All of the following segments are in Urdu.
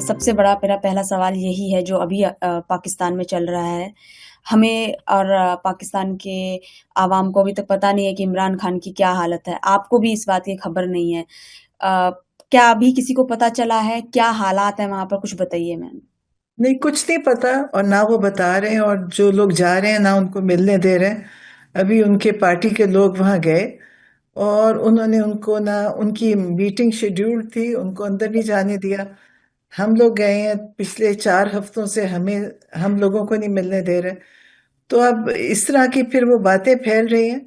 سب سے بڑا میرا پہلا سوال یہی ہے جو ابھی پاکستان میں چل رہا ہے. ہمیں اور پاکستان کے عوام کو ابھی تک پتہ نہیں ہے کہ عمران خان کی کیا حالت ہے. آپ کو بھی اس بات کی خبر نہیں ہے. کیا ابھی کسی کو پتہ چلا ہے کیا حالات ہیں وہاں پر؟ کچھ بتائیے میم. نہیں، کچھ نہیں پتا، اور نہ وہ بتا رہے ہیں، اور جو لوگ جا رہے ہیں نہ ان کو ملنے دے رہے ہیں. ابھی ان کے پارٹی کے لوگ وہاں گئے اور انہوں نے ان کو نہ، ان کی میٹنگ شیڈیول تھی، ان کو اندر نہیں جانے دیا. ہم لوگ گئے ہیں پچھلے 4 ہفتوں سے، ہم لوگوں کو نہیں ملنے دے رہے. تو اب اس طرح کی پھر وہ باتیں پھیل رہی ہیں.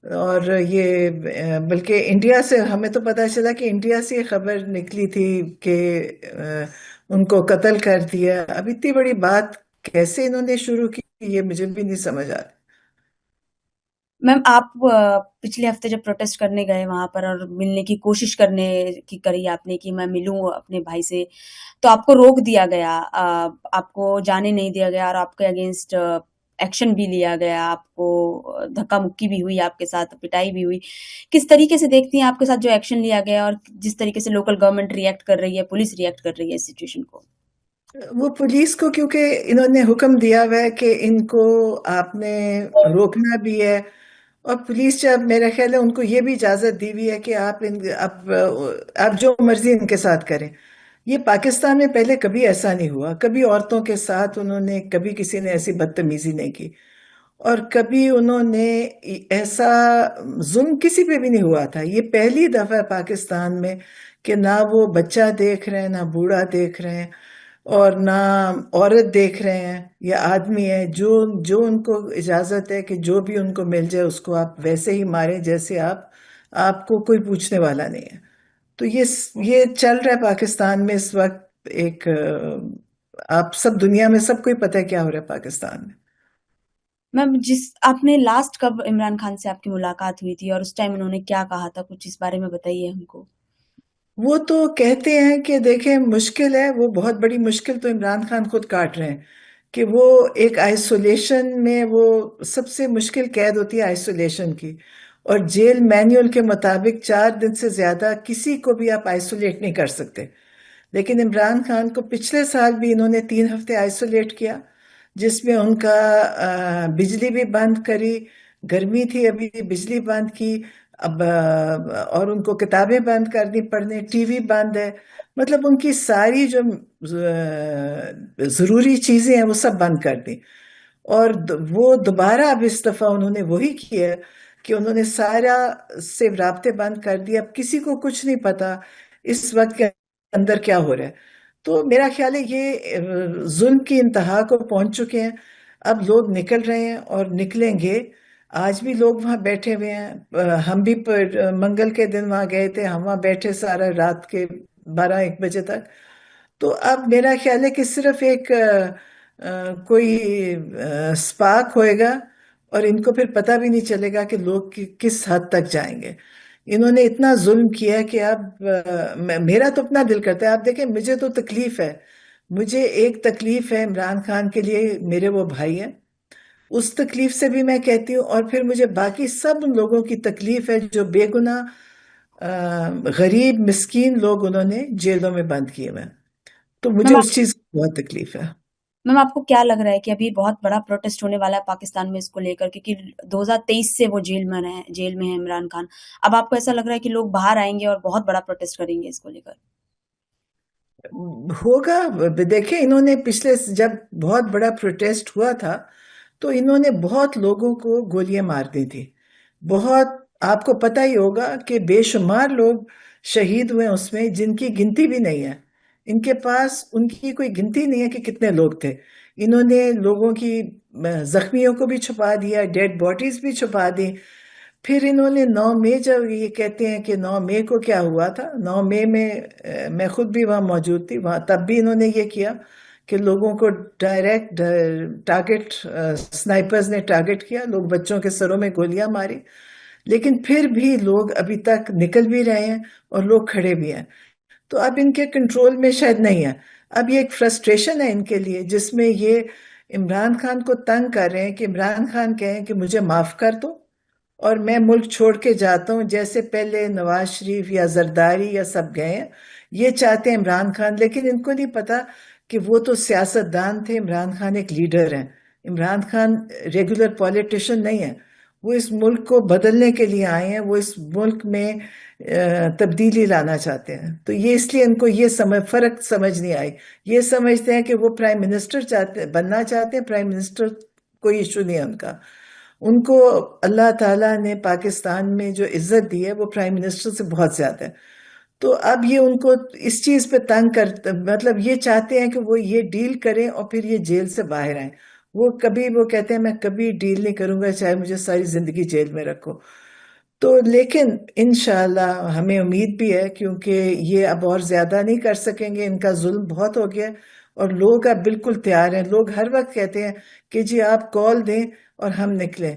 اور یہ بلکہ انڈیا سے ہمیں تو پتہ چلا کہ انڈیا سے یہ خبر نکلی تھی کہ ان کو قتل کر دیا. اب اتنی بڑی بات کیسے انہوں نے شروع کی، یہ مجھے بھی نہیں سمجھ آ رہا. میم آپ پچھلے ہفتے جب پروٹیسٹ کرنے گئے وہاں پر اور ملنے کی کوشش کرنے کی کری آپ نے کہ میں ملوں اپنے بھائی سے، تو آپ کو روک دیا گیا، آپ کو جانے نہیں دیا گیا اور آپ کے اگینسٹ ایکشن بھی لیا گیا. آپ کو دھکا مکی بھی ہوئی، آپ کے ساتھ پٹائی بھی ہوئی. کس طریقے سے دیکھتی ہیں آپ کے ساتھ جو ایکشن لیا گیا اور جس طریقے سے لوکل گورنمنٹ ریئیکٹ کر رہی ہے، پولیس ریئیکٹ کر رہی ہے اس سچویشن کو؟ وہ پولیس کو کیونکہ انہوں نے حکم دیا ہوا ہے کہ ان کو آپ نے روکنا بھی ہے. اور پولیس جب، میرا خیال ہے ان کو یہ بھی اجازت دی ہوئی ہے کہ آپ جو مرضی ان کے ساتھ کریں. یہ پاکستان میں پہلے کبھی ایسا نہیں ہوا، کبھی عورتوں کے ساتھ انہوں نے، کبھی کسی نے ایسی بدتمیزی نہیں کی، اور کبھی انہوں نے ایسا ظلم کسی پہ بھی نہیں ہوا تھا. یہ پہلی دفعہ ہے پاکستان میں کہ نہ وہ بچہ دیکھ رہے ہیں، نہ بوڑھا دیکھ رہے ہیں، اور نہ عورت دیکھ رہے ہیں یا آدمی ہے. جو ان کو اجازت ہے کہ جو بھی ان کو مل جائے اس کو آپ ویسے ہی ماریں جیسے آپ کو کوئی پوچھنے والا نہیں ہے. تو یہ چل رہا ہے پاکستان میں اس وقت. آپ سب دنیا میں سب کو ہی پتہ ہے کیا ہو رہا ہے پاکستان میں. میم آپ نے لاسٹ کب عمران خان سے آپ کی ملاقات ہوئی تھی اور اس ٹائم انہوں نے کیا کہا تھا؟ کچھ اس بارے میں بتائیے ہم کو. وہ تو کہتے ہیں کہ دیکھیں مشکل ہے، وہ بہت بڑی مشکل تو عمران خان خود کاٹ رہے ہیں کہ وہ ایک آئسولیشن میں، وہ سب سے مشکل قید ہوتی ہے آئسولیشن کی. اور جیل مینیول کے مطابق 4 دن سے زیادہ کسی کو بھی آپ آئسولیٹ نہیں کر سکتے. لیکن عمران خان کو پچھلے سال بھی انہوں نے 3 ہفتے آئسولیٹ کیا، جس میں ان کا بجلی بھی بند کری. گرمی تھی، ابھی بجلی بند کی. اب اور ان کو کتابیں بند کر دی پڑھنے، ٹی وی بند ہے. مطلب ان کی ساری جو ضروری چیزیں ہیں وہ سب بند کر دی. اور وہ دوبارہ اب اس دفعہ انہوں نے وہی کیا کہ انہوں نے سارا سے رابطے بند کر دیے. اب کسی کو کچھ نہیں پتا اس وقت کے اندر کیا ہو رہا ہے. تو میرا خیال ہے یہ ظلم کی انتہا کو پہنچ چکے ہیں. اب لوگ نکل رہے ہیں اور نکلیں گے. آج بھی لوگ وہاں بیٹھے ہوئے ہیں. ہم بھی منگل کے دن وہاں گئے تھے، ہم وہاں بیٹھے سارا رات کے 12-1 بجے تک. تو اب میرا خیال ہے کہ صرف ایک کوئی سپارک ہوئے گا، اور ان کو پھر پتہ بھی نہیں چلے گا کہ لوگ کس حد تک جائیں گے. انہوں نے اتنا ظلم کیا ہے کہ اب میرا تو اپنا دل کرتا ہے. آپ دیکھیں، مجھے تو تکلیف ہے. مجھے ایک تکلیف ہے عمران خان کے لیے، میرے وہ بھائی ہیں، اس تکلیف سے بھی میں کہتی ہوں. اور پھر مجھے باقی سب لوگوں کی تکلیف ہے جو بے گناہ غریب مسکین لوگ انہوں نے جیلوں میں بند کیے ہوئے ہیں. تو مجھے میم اس چیز کی بہت تکلیف ہے. میم آپ کو کیا لگ رہا ہے کہ ابھی بہت بڑا پروٹیسٹ ہونے والا ہے پاکستان میں اس کو لے کر؟ کیونکہ 2023 سے وہ جیل میں ہے عمران خان. اب آپ کو ایسا لگ رہا ہے کہ لوگ باہر آئیں گے اور بہت بڑا پروٹیسٹ کریں گے اس کو لے کر؟ ہوگا. دیکھیں، انہوں نے پچھلے جب بہت بڑا پروٹیسٹ ہوا تھا تو انہوں نے بہت لوگوں کو گولیاں مار دی تھی. بہت. آپ کو پتہ ہی ہوگا کہ بے شمار لوگ شہید ہوئے اس میں، جن کی گنتی بھی نہیں ہے. ان کے پاس ان کی کوئی گنتی نہیں ہے کہ کتنے لوگ تھے. انہوں نے لوگوں کی زخمیوں کو بھی چھپا دیا، ڈیڈ باڈیز بھی چھپا دی. پھر انہوں نے 9 مئی، جب یہ کہتے ہیں کہ 9 مئی کو کیا ہوا تھا، 9 مئی میں میں خود بھی وہاں موجود تھی، وہاں تب بھی انہوں نے یہ کیا کہ لوگوں کو ڈائریکٹ ٹارگٹ، سنائپرز نے ٹارگٹ کیا، لوگ بچوں کے سروں میں گولیاں ماری. لیکن پھر بھی لوگ ابھی تک نکل بھی رہے ہیں اور لوگ کھڑے بھی ہیں. تو اب ان کے کنٹرول میں شاید نہیں ہے. اب یہ ایک فرسٹریشن ہے ان کے لیے، جس میں یہ عمران خان کو تنگ کر رہے ہیں کہ عمران خان کہیں کہ مجھے معاف کر دو، اور میں ملک چھوڑ کے جاتا ہوں، جیسے پہلے نواز شریف یا زرداری یا سب گئے ہیں، یہ چاہتے ہیں عمران خان، لیکن ان کو نہیں پتا کہ وہ تو سیاست دان تھے، عمران خان ایک لیڈر ہیں۔ عمران خان ریگولر پولیٹیشین نہیں ہے، وہ اس ملک کو بدلنے کے لیے آئے ہیں، وہ اس ملک میں تبدیلی لانا چاہتے ہیں۔ تو یہ اس لیے ان کو یہ فرق سمجھ نہیں آئی۔ یہ سمجھتے ہیں کہ وہ پرائم منسٹر بننا چاہتے ہیں، پرائم منسٹر کوئی ایشو نہیں ہے ان کا۔ ان کو اللہ تعالیٰ نے پاکستان میں جو عزت دی ہے وہ پرائم منسٹر سے بہت زیادہ ہے۔ تو اب یہ ان کو اس چیز پہ تنگ کرتے، مطلب یہ چاہتے ہیں کہ وہ یہ ڈیل کریں اور پھر یہ جیل سے باہر آئیں۔ وہ کہتے ہیں میں کبھی ڈیل نہیں کروں گا چاہے مجھے ساری زندگی جیل میں رکھو۔ تو لیکن انشاءاللہ ہمیں امید بھی ہے، کیونکہ یہ اب اور زیادہ نہیں کر سکیں گے، ان کا ظلم بہت ہو گیا، اور لوگ اب بالکل تیار ہیں۔ لوگ ہر وقت کہتے ہیں کہ جی آپ کال دیں اور ہم نکلیں،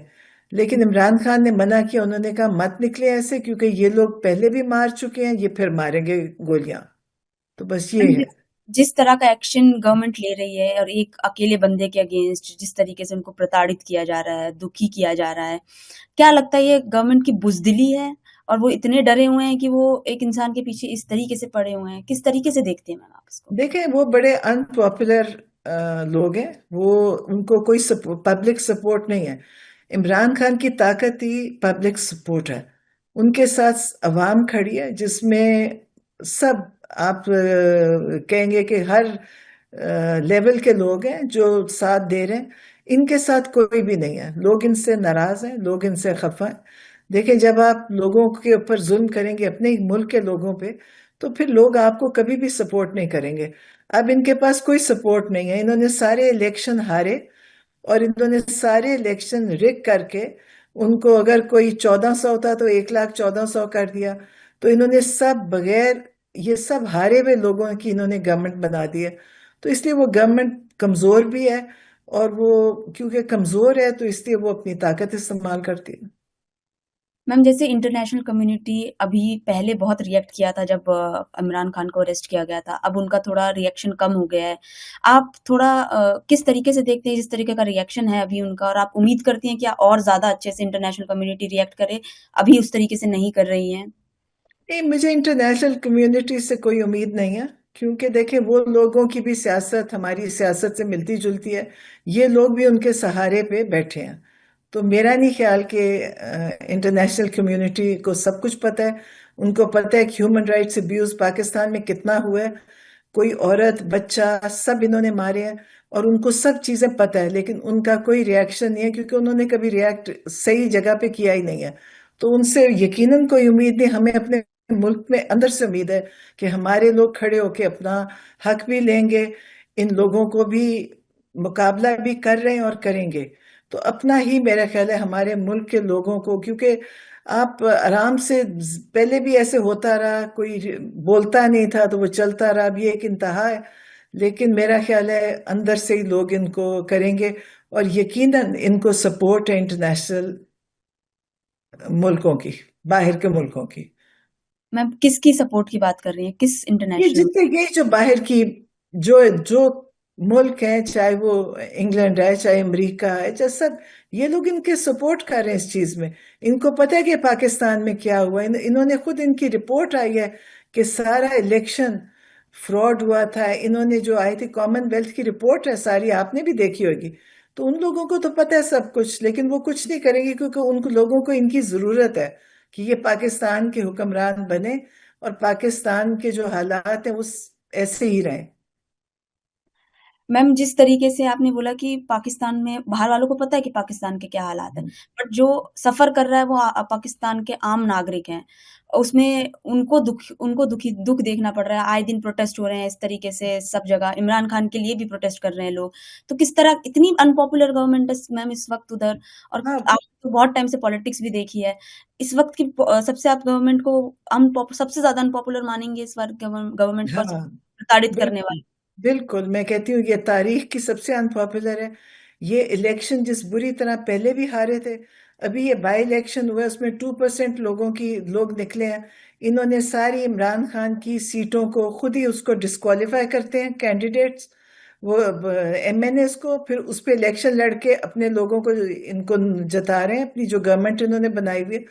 لیکن عمران خان نے منع کیا، انہوں نے کہا مت نکلے ایسے، کیونکہ یہ لوگ پہلے بھی مار چکے ہیں، یہ پھر ماریں گے گولیاں۔ تو بس میم یہ ہے۔ جس طرح کا ایکشن گورنمنٹ لے رہی ہے اور ایک اکیلے بندے کے اگینسٹ جس طریقے سے ان کو پرتاڑت کیا جا رہا ہے، دکھی کیا جا رہا ہے، کیا لگتا ہے یہ گورنمنٹ کی بزدلی ہے اور وہ اتنے ڈرے ہوئے ہیں کہ وہ ایک انسان کے پیچھے اس طریقے سے پڑے ہوئے ہیں؟ کس طریقے سے دیکھتے ہیں میم آپ اس کو؟ دیکھیں وہ بڑے ان پاپولر لوگ ہیں، ان کو کوئی پبلک سپورٹ نہیں ہے۔ عمران خان کی طاقت ہی پبلک سپورٹ ہے، ان کے ساتھ عوام کھڑی ہے، جس میں سب آپ کہیں گے کہ ہر لیول کے لوگ ہیں جو ساتھ دے رہے ہیں۔ ان کے ساتھ کوئی بھی نہیں ہے، لوگ ان سے ناراض ہیں، لوگ ان سے خفا ہیں۔ دیکھیں جب آپ لوگوں کے اوپر ظلم کریں گے، اپنے ہی ملک کے لوگوں پہ، تو پھر لوگ آپ کو کبھی بھی سپورٹ نہیں کریں گے۔ اب ان کے پاس کوئی سپورٹ نہیں ہے، انہوں نے سارے الیکشن ہارے، اور انہوں نے سارے الیکشن رگ کر کے ان کو اگر کوئی 1400 تھا تو 1,14,100 کر دیا۔ تو انہوں نے سب بغیر، یہ سب ہارے ہوئے لوگوں کی انہوں نے گورنمنٹ بنا دی ہے۔ تو اس لیے وہ گورنمنٹ کمزور بھی ہے، اور وہ کیونکہ کمزور ہے تو اس لیے وہ اپنی طاقت استعمال کرتی ہے۔ میم جیسے انٹرنیشنل کمیونٹی ابھی پہلے بہت ریئیکٹ کیا تھا جب عمران خان کو اریسٹ کیا گیا تھا، اب ان کا تھوڑا ریئیکشن کم ہو گیا ہے۔ آپ تھوڑا کس طریقے سے دیکھتے ہیں جس طریقے کا ریئیکشن ہے ابھی ان کا، اور آپ امید کرتی ہیں کہ اور زیادہ اچھے سے انٹرنیشنل کمیونٹی ریئیکٹ کرے؟ ابھی اس طریقے سے نہیں کر رہی ہیں۔ نہیں، مجھے انٹرنیشنل کمیونٹی سے کوئی امید نہیں ہے، کیونکہ دیکھیں وہ لوگوں کی بھی سیاست ہماری سیاست سے ملتی جلتی ہے، یہ لوگ بھی ان کے سہارے پہ بیٹھے ہیں۔ تو میرا نہیں خیال کہ انٹرنیشنل کمیونٹی کو سب کچھ پتہ ہے۔ ان کو پتہ ہے کہ ہیومن رائٹس ابیوز پاکستان میں کتنا ہوا ہے، کوئی عورت بچہ سب انہوں نے مارے ہیں، اور ان کو سب چیزیں پتہ ہے، لیکن ان کا کوئی ریاکشن نہیں ہے، کیونکہ انہوں نے کبھی ریاکٹ صحیح جگہ پہ کیا ہی نہیں ہے۔ تو ان سے یقیناً کوئی امید نہیں، ہمیں اپنے ملک میں اندر سے امید ہے کہ ہمارے لوگ کھڑے ہو کے اپنا حق بھی لیں گے، ان لوگوں کو بھی مقابلہ بھی کر رہے ہیں اور کریں گے۔ تو اپنا ہی میرا خیال ہے ہمارے ملک کے لوگوں کو، کیونکہ آپ آرام سے، پہلے بھی ایسے ہوتا رہا، کوئی بولتا نہیں تھا تو وہ چلتا رہا، اب یہ ایک انتہا ہے، لیکن میرا خیال ہے اندر سے ہی لوگ ان کو کریں گے، اور یقیناً ان کو سپورٹ ہے انٹرنیشنل ملکوں کی، باہر کے ملکوں کی۔ میم کس کی سپورٹ کی بات کر رہی ہیں، کس یہ انٹرنیشنل؟ جتنے یہ جو باہر کی جو ملک ہیں، چاہے وہ انگلینڈ ہے، چاہے امریکہ ہے، چاہے سب، یہ لوگ ان کے سپورٹ کر رہے ہیں اس چیز میں۔ ان کو پتہ ہے کہ پاکستان میں کیا ہوا، انہوں نے خود، ان کی رپورٹ آئی ہے کہ سارا الیکشن فراڈ ہوا تھا۔ انہوں نے جو آئی تھی کامن ویلتھ کی رپورٹ ہے ساری، آپ نے بھی دیکھی ہوگی۔ تو ان لوگوں کو تو پتہ ہے سب کچھ، لیکن وہ کچھ نہیں کریں گے، کیونکہ ان لوگوں کو ان کی ضرورت ہے کہ یہ پاکستان کے حکمران بنے، اور پاکستان کے جو حالات ہیں اس ایسے ہی رہیں۔ میم جس طریقے سے آپ نے بولا کہ پاکستان میں باہر والوں کو پتا ہے کہ پاکستان کے کیا حالات ہیں، بٹ جو سفر کر رہا ہے وہ پاکستان کے عام ناگرک ہیں، اس میں ان کو دکھ دیکھنا پڑ رہا ہے، آئے دن پروٹیسٹ ہو رہے ہیں اس طریقے سے سب جگہ، عمران خان کے لیے بھی پروٹیسٹ کر رہے ہیں لوگ۔ تو کس طرح اتنی ان پاپولر گورنمنٹ ہے میم اس وقت ادھر، اور ہاں آپ تو بہت ٹائم سے پالیٹکس بھی دیکھی ہے، اس وقت کی سب سے آپ گورنمنٹ کو سب سے زیادہ ان پاپولر مانیں گے اس وقت گورنمنٹ کو، اور ہاں، پرتاڑت کرنے بالکل والی؟ بالکل، میں کہتی ہوں یہ تاریخ کی سب سے انپاپولر ہے۔ یہ الیکشن جس بری طرح پہلے بھی ہارے تھے، ابھی یہ بائی الیکشن ہوا ہے، اس میں 2% لوگ نکلے ہیں۔ انہوں نے ساری عمران خان کی سیٹوں کو خود ہی اس کو ڈسکوالیفائی کرتے ہیں کینڈیڈیٹس، وہ MNAs کو، پھر اس پہ الیکشن لڑ کے اپنے لوگوں کو ان کو جتا رہے ہیں، اپنی جو گورنمنٹ انہوں نے بنائی ہوئی ہے.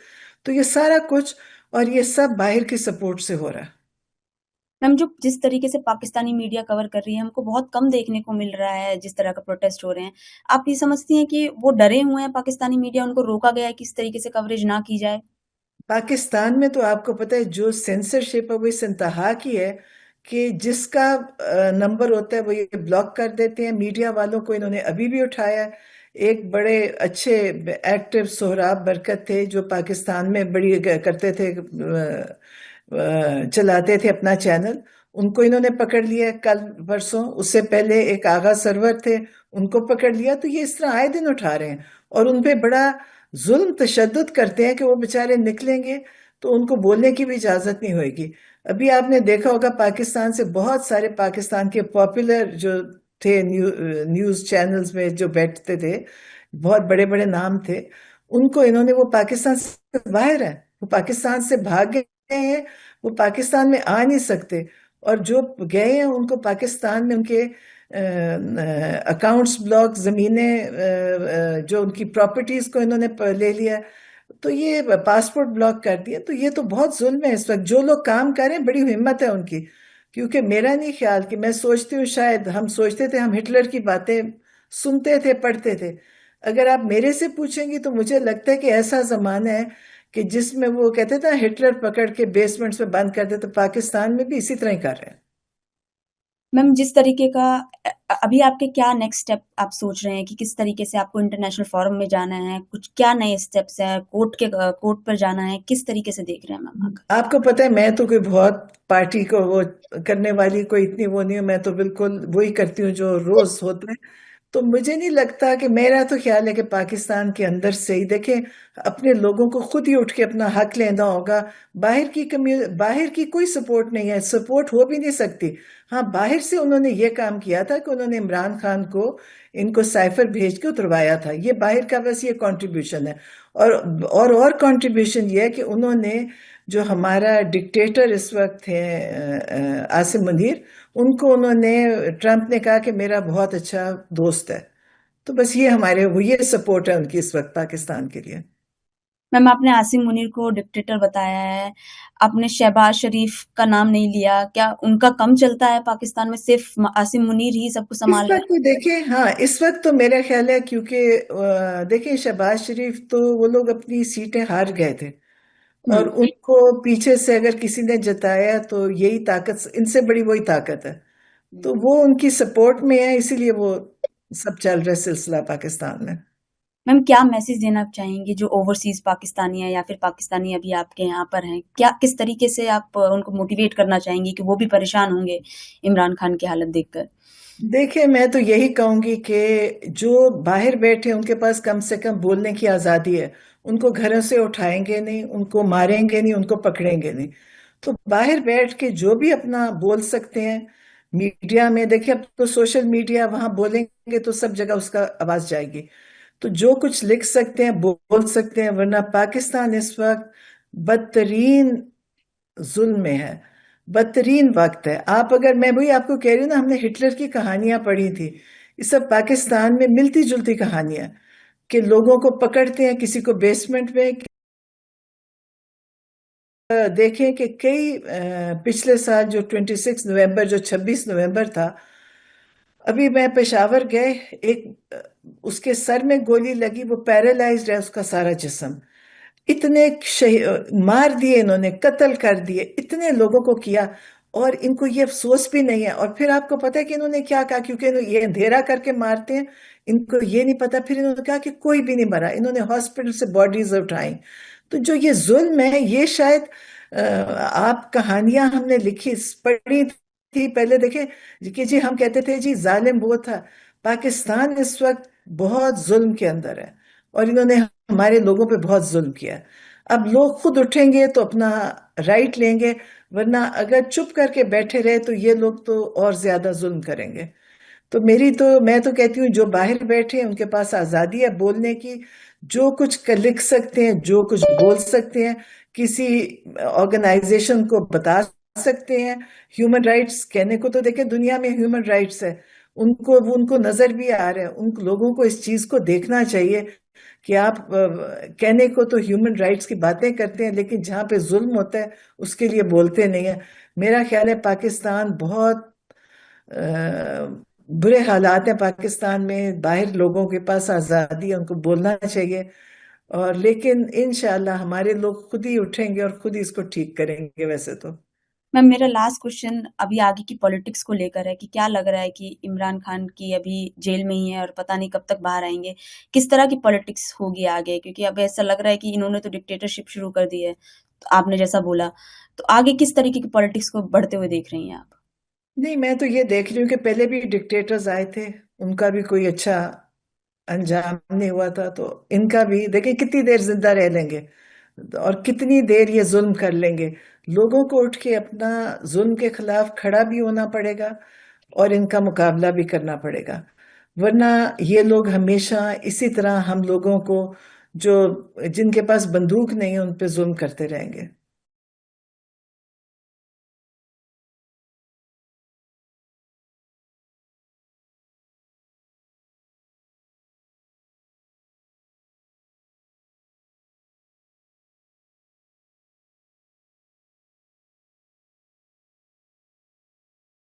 تو یہ سارا کچھ، اور یہ سب باہر کی سپورٹ سے ہو رہا ہے. میم جو جس طریقے سے پاکستانی میڈیا کور کر رہی ہے ہم کو بہت کم دیکھنے کو مل رہا ہے جس طرح کا پروٹیسٹ ہو رہے ہیں. آپ یہ سمجھتی ہیں کہ وہ ڈرے ہوئے ہیں پاکستانی میڈیا، ان کو روکا گیا ہے کہ اس طریقے سے کوریج نہ کی جائے؟ پاکستان میں تو آپ کو پتہ ہے جو سینسرشپ ہے وہ اس انتہا کی ہے کہ جس کا نمبر ہوتا ہے وہ یہ بلاک کر دیتے ہیں. میڈیا والوں کو انہوں نے ابھی بھی اٹھایا ہے. ایک بڑے اچھے ایکٹیو سہراب برکت تھے جو پاکستان میں بڑی کرتے تھے، چلاتے تھے اپنا چینل. ان کو انہوں نے پکڑ لیا کل پرسوں. اس سے پہلے ایک آغا سرور تھے، ان کو پکڑ لیا. تو یہ اس طرح آئے دن اٹھا رہے ہیں اور ان پہ بڑا ظلم تشدد کرتے ہیں کہ وہ بیچارے نکلیں گے تو ان کو بولنے کی بھی اجازت نہیں ہوئے گی. ابھی آپ نے دیکھا ہوگا پاکستان سے بہت سارے پاکستان کے پاپولر جو تھے نیوز چینلز میں جو بیٹھتے تھے، بہت بڑے بڑے نام تھے، ان کو انہوں نے، وہ پاکستان سے باہر ہیں، وہ پاکستان سے بھاگ گئے ہیں، وہ پاکستان میں آ نہیں سکتے. اور جو گئے ہیں ان کو پاکستان میں ان کے اکاؤنٹس بلاک، زمینیں، جو ان کی پراپرٹیز کو انہوں نے لے لیا، تو یہ پاسپورٹ بلاک کر دیا. تو یہ تو بہت ظلم ہے اس وقت. جو لوگ کام کر رہے ہیں بڑی ہمت ہے ان کی. کیونکہ میرا نہیں خیال کہ میں سوچتی ہوں، شاید ہم سوچتے تھے ہم ہٹلر کی باتیں سنتے تھے پڑھتے تھے. اگر آپ میرے سے پوچھیں گی تو مجھے لگتا ہے کہ ایسا زمانہ ہے کہ جس میں وہ کہتے تھے ہٹلر پکڑ کے بیسمنٹس میں بند کر دے، تو پاکستان میں بھی اسی طرح ہی کر رہے ہیں. میم جس طریقے کا ابھی آپ کے کیا نیکسٹ اسٹیپ آپ سوچ رہے ہیں کہ کس طریقے سے آپ کو انٹرنیشنل فورم میں جانا ہے؟ کچھ کیا نئے اسٹیپس ہیں؟ کورٹ پر جانا ہے؟ کس طریقے سے دیکھ رہے ہیں میم آگے؟ آپ کو پتہ ہے میں تو کوئی بہت پارٹی کو وہ کرنے والی کوئی اتنی وہ نہیں ہوں. میں تو بالکل وہی کرتی ہوں جو روز ہوتا ہے. تو مجھے نہیں لگتا کہ، میرا تو خیال ہے کہ پاکستان کے اندر سے ہی دیکھیں اپنے لوگوں کو خود ہی اٹھ کے اپنا حق لینا ہوگا. باہر کی کوئی سپورٹ نہیں ہے، سپورٹ ہو بھی نہیں سکتی. ہاں، باہر سے انہوں نے یہ کام کیا تھا کہ انہوں نے عمران خان کو ان کو سائفر بھیج کے اتروایا تھا. یہ باہر کا بس یہ کنٹریبیوشن ہے. اور کنٹریبیوشن یہ ہے کہ انہوں نے، جو ہمارا ڈکٹیٹر اس وقت ہے عاصم منیر، ان کو انہوں نے، ٹرمپ نے کہا کہ میرا بہت اچھا دوست ہے. تو بس یہ یہ سپورٹ ہے ان کی اس وقت پاکستان کے لیے. میم آپ نے عاصم منیر کو ڈکٹیٹر بتایا ہے، آپ نے شہباز شریف کا نام نہیں لیا. کیا ان کا کم چلتا ہے پاکستان میں؟ صرف عاصم منیر ہی سب کو اس سنبھال رہے وقت ہیں؟ تو دیکھیں، ہاں اس وقت تو میرا خیال ہے کیونکہ دیکھیں شہباز شریف تو وہ لوگ اپنی سیٹیں ہار گئے تھے، اور ہوں ان کو پیچھے سے اگر کسی نے جتایا تو یہی طاقت، ان سے بڑی وہی طاقت ہے. تو وہ ان کی سپورٹ میں ہے، اسی لیے وہ سب چل رہا ہے سلسلہ پاکستان میں. میم کیا میسج دینا چاہیں گے جو اوورسیز پاکستانی ہیں یا پھر پاکستانی ابھی آپ کے یہاں پر ہیں؟ کس طریقے سے آپ ان کو موٹیویٹ کرنا چاہیں گی کہ وہ بھی پریشان ہوں گے عمران خان کی حالت دیکھ کر؟ دیکھیں میں تو یہی کہوں گی کہ جو باہر بیٹھے ان کے پاس کم سے کم بولنے کی آزادی ہے. ان کو گھروں سے اٹھائیں گے نہیں، ان کو ماریں گے نہیں، ان کو پکڑیں گے نہیں. تو باہر بیٹھ کے جو بھی اپنا بول سکتے ہیں میڈیا میں، دیکھیں اب تو سوشل میڈیا، وہاں بولیں گے تو سب جگہ اس کا آواز جائے گی. تو جو کچھ لکھ سکتے ہیں بول سکتے ہیں. ورنہ پاکستان اس وقت بدترین ظلم میں ہے، بدترین وقت ہے. میں وہی آپ کو کہہ رہی ہوں نا، ہم نے ہٹلر کی کہانیاں پڑھی تھی. یہ سب پاکستان میں ملتی جلتی کہانیاں، کہ لوگوں کو پکڑتے ہیں کسی کو بیسمنٹ میں. دیکھیں کہ کئی پچھلے سال جو 26 نومبر، جو 26 نومبر تھا، ابھی میں پشاور گئے، ایک اس کے سر میں گولی لگی، وہ پیرالائزڈ ہے اس کا سارا جسم. اتنے مار دیے انہوں نے، قتل کر دیے، اتنے لوگوں کو کیا، اور ان کو یہ افسوس بھی نہیں ہے. اور پھر آپ کو پتا ہے کہ انہوں نے کیا کہا، کیونکہ یہ اندھیرا کر کے مارتے ہیں، ان کو یہ نہیں پتا. پھر انہوں نے کہا کہ کوئی بھی نہیں مرا، انہوں نے ہاسپٹل سے باڈیز اٹھائیں. تو جو یہ ظلم ہے، یہ شاید آپ کہانیاں ہم نے لکھی پڑھی تھی پہلے. دیکھیں کہ جی ہم کہتے تھے جی ظالم وہ تھا. پاکستان اس وقت بہت ظلم کے اندر ہے، اور انہوں نے ہمارے لوگوں پہ بہت ظلم کیا. اب لوگ خود اٹھیں گے تو اپنا رائٹ لیں گے، ورنہ اگر چپ کر کے بیٹھے رہے تو یہ لوگ تو اور زیادہ ظلم کریں گے. تو میں تو کہتی ہوں جو باہر بیٹھے ہیں ان کے پاس آزادی ہے بولنے کی. جو کچھ لکھ سکتے ہیں، جو کچھ بول سکتے ہیں، کسی آرگنائزیشن کو بتا سکتے ہیں. ہیومن رائٹس کہنے کو تو دیکھیں دنیا میں ہیومن رائٹس ہے، ان کو نظر بھی آ رہا ہے. ان لوگوں کو اس چیز کو دیکھنا چاہیے کہ آپ کہنے کو تو ہیومن رائٹس کی باتیں کرتے ہیں لیکن جہاں پہ ظلم ہوتا ہے اس کے لیے بولتے نہیں ہیں. میرا خیال ہے پاکستان بہت برے حالات ہیں. پاکستان میں باہر لوگوں کے پاس آزادی ہے, ان کو بولنا چاہیے. اور لیکن انشاءاللہ ہمارے لوگ خود ہی اٹھیں گے اور خود ہی اس کو ٹھیک کریں گے. ویسے تو میم میرا لاسٹ کوشچن ابھی آگے کی پالیٹکس کو لے کر ہے کہ کیا لگ رہا ہے کہ عمران خان کی ابھی جیل میں ہی ہے اور پتہ نہیں کب تک باہر آئیں گے, کس طرح کی پالیٹکس ہوگی آگے, کیونکہ اب ایسا لگ رہا ہے کہ انہوں نے تو ڈکٹیٹرشپ شروع کر دی ہے, تو آپ نے جیسا بولا, تو آگے کس طریقے کی پالیٹکس کو بڑھتے ہوئے دیکھ رہی ہیں آپ؟ نہیں, میں تو یہ دیکھ رہی ہوں کہ پہلے بھی ڈکٹیٹرز آئے تھے, ان کا بھی کوئی اچھا انجام نہیں ہوا تھا. تو ان کا بھی دیکھیں کتنی دیر زندہ رہ لیں گے اور کتنی دیر یہ ظلم کر لیں گے. لوگوں کو اٹھ کے اپنا ظلم کے خلاف کھڑا بھی ہونا پڑے گا اور ان کا مقابلہ بھی کرنا پڑے گا, ورنہ یہ لوگ ہمیشہ اسی طرح ہم لوگوں کو جو جن کے پاس بندوق نہیں ہے ان پہ ظلم کرتے رہیں گے.